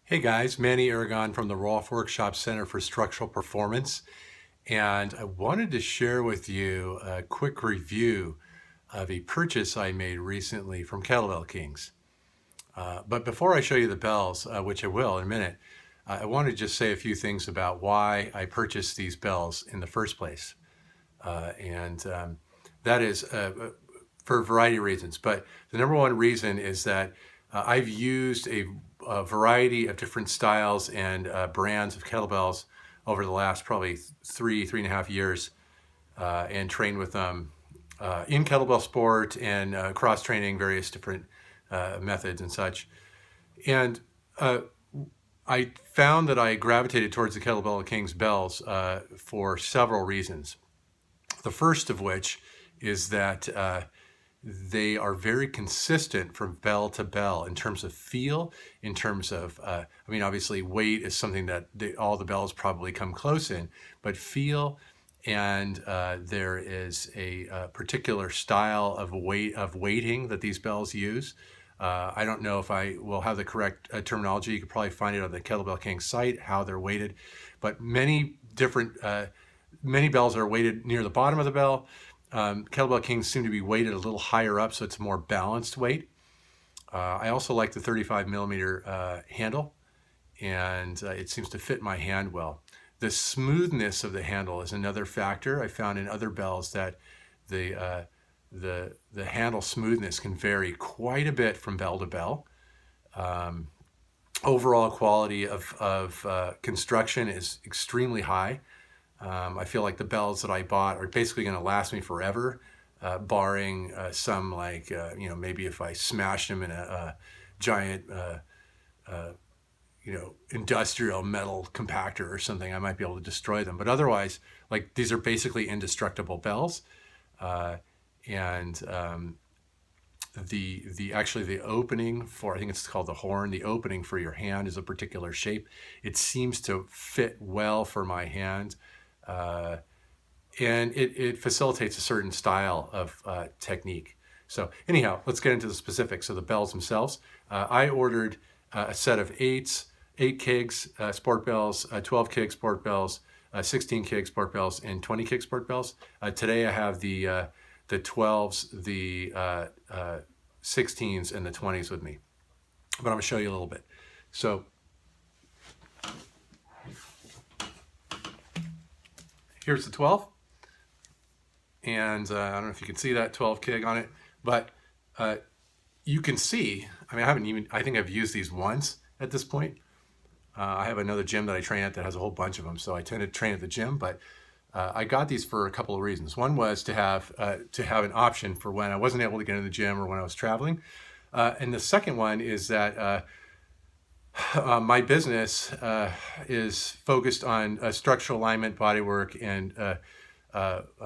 Hey guys, Manny Aragon from the Rolf Workshop Center for Structural Performance, and I wanted to share with you a quick review of a purchase I made recently from Kettlebell Kings. But before I show you the bells, which I will in a minute, I want to just say a few things about why I purchased these bells in the first place. And that is for a variety of reasons. But the number one reason is that I've used a variety of different styles and brands of kettlebells over the last probably three and a half years, and trained with them in kettlebell sport and cross training, various different methods and such. And I found that I gravitated towards the Kettlebell Kings bells for several reasons. The first of which is that they are very consistent from bell to bell in terms of feel, in terms of, obviously weight is something that all the bells probably come close in, but feel, and there is a particular style of weighting that these bells use. I don't know if I will have the correct terminology. You could probably find it on the Kettlebell King site, how they're weighted, but many bells are weighted near the bottom of the bell. Kettlebell Kings seem to be weighted a little higher up, so it's a more balanced weight. I also like the 35 millimeter handle, and it seems to fit my hand well. The smoothness of the handle is another factor. I found in other bells that the handle smoothness can vary quite a bit from bell to bell. Overall quality of construction is extremely high. I feel like the bells that I bought are basically going to last me forever, barring some maybe if I smashed them in a giant, industrial metal compactor or something, I might be able to destroy them. But otherwise, like these are basically indestructible bells. And the opening for, I think it's called the horn, the opening for your hand is a particular shape. It seems to fit well for my hand. And it facilitates a certain style of technique. So anyhow, let's get into the specifics of the bells themselves. I ordered a set of eight Kigs sport bells, 12 Kig sport bells, 16 Kig sport bells, and 20 Kig sport bells. Today I have the 12s, the 16s, and the 20s with me. But I'm going to show you a little bit. So here's the 12. And I don't know if you can see that 12 Kig on it, but you can see, I think I've used these once at this point. I have another gym that I train at that has a whole bunch of them, so I tend to train at the gym, but I got these for a couple of reasons. One was to have an option for when I wasn't able to get in the gym or when I was traveling. And the second one is that my business is focused on structural alignment, bodywork, and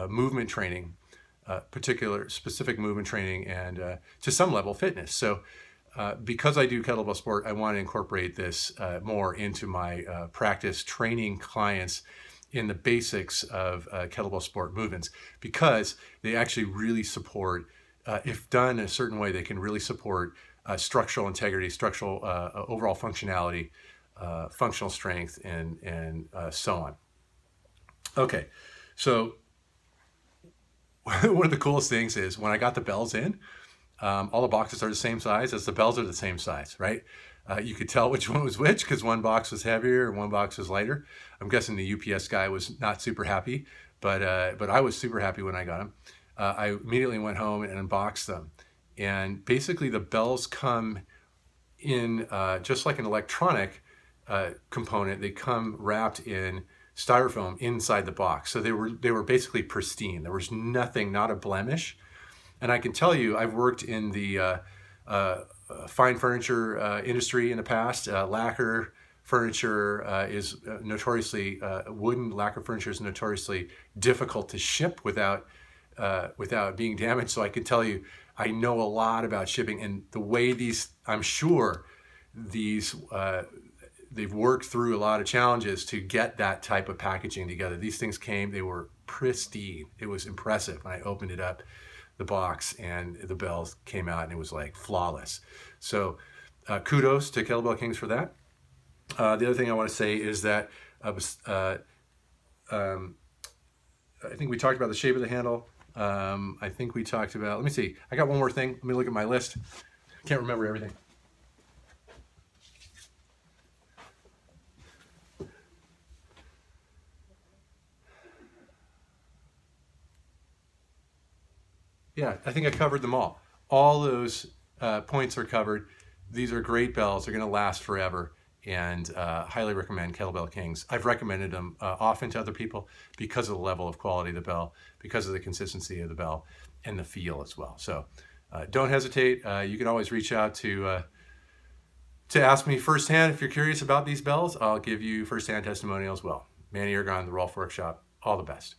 movement training, particular specific movement training, and to some level fitness. So because I do kettlebell sport, I want to incorporate this more into my practice training clients in the basics of kettlebell sport movements, because they actually really support, if done in a certain way, they can really support structural integrity, structural overall functionality, functional strength, and so on. Okay, so one of the coolest things is when I got the bells in, all the boxes are the same size as the bells are the same size, right? You could tell which one was which because one box was heavier and one box was lighter. I'm guessing the UPS guy was not super happy, but I was super happy when I got them. I immediately went home and unboxed them. And basically the bells come in just like an electronic component. They come wrapped in styrofoam inside the box. So they were basically pristine. There was nothing, not a blemish. And I can tell you, I've worked in the fine furniture industry in the past. Lacquer furniture is notoriously, wooden lacquer furniture is notoriously difficult to ship without being damaged. So I can tell you, I know a lot about shipping and the way I'm sure they've worked through a lot of challenges to get that type of packaging together. These things came, they were pristine. It was impressive when I opened it up, the box, and the bells came out and it was like flawless. So kudos to Kettlebell Kings for that. The other thing I want to say is that I think we talked about the shape of the handle. I think we talked about, let me see, I got one more thing. Let me look at my list. I can't remember everything. Yeah, I think I covered them all. All those points are covered. These are great bells. They're going to last forever, and highly recommend Kettlebell Kings. I've recommended them often to other people because of the level of quality of the bell, because of the consistency of the bell, and the feel as well. So don't hesitate. You can always reach out to ask me firsthand if you're curious about these bells. I'll give you firsthand testimonial as well. Manny Ergon, the Rolf Workshop. All the best.